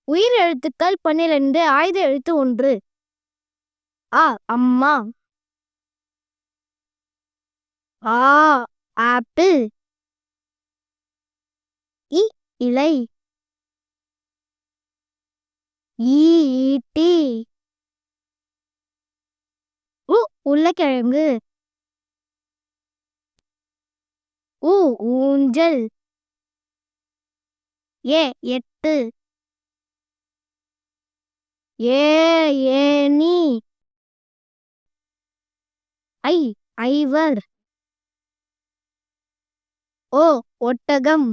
உயிர் எழுத்துக்கள் 12 ஆயுத எழுத்து 1. அ அம்மா. ஆ ஆப்பிள். இ இலை. ஈட்டி. உருளைக்கிழங்கு. ஊஞ்சல். எட்டு. ஏணி. ஐவர். ஒட்டகம்.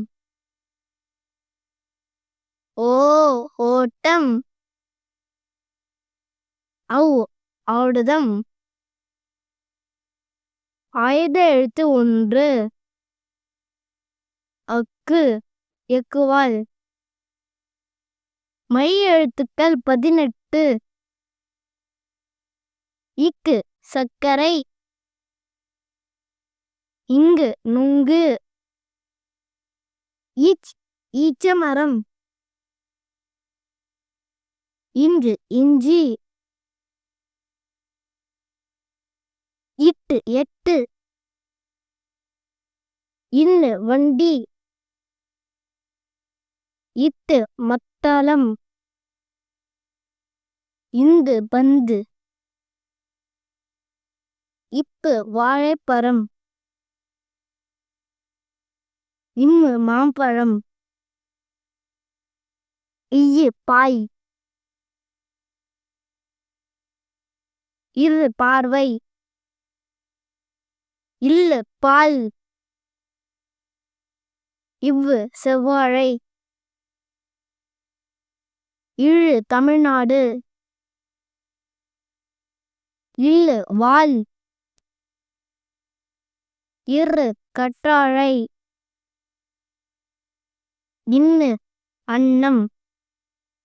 ஓட்டம். ஔடதம். ஆயுத எழுத்து 1. அக்கு எக்குவால். மெய் எழுத்துக்கள் 18. இக்கு சர்க்கரை. இங்கு நுங்கு. ஈச்சமரம். இஞ்சி. எட்டு. வண்டி. மத்தளம். பந்து. வாழைப்பழம். மாம்பழம். பாய். பார்வை. பால். செவ்வாழை. தமிழ்நாடு. வால். கற்றாழை. அன்னம்.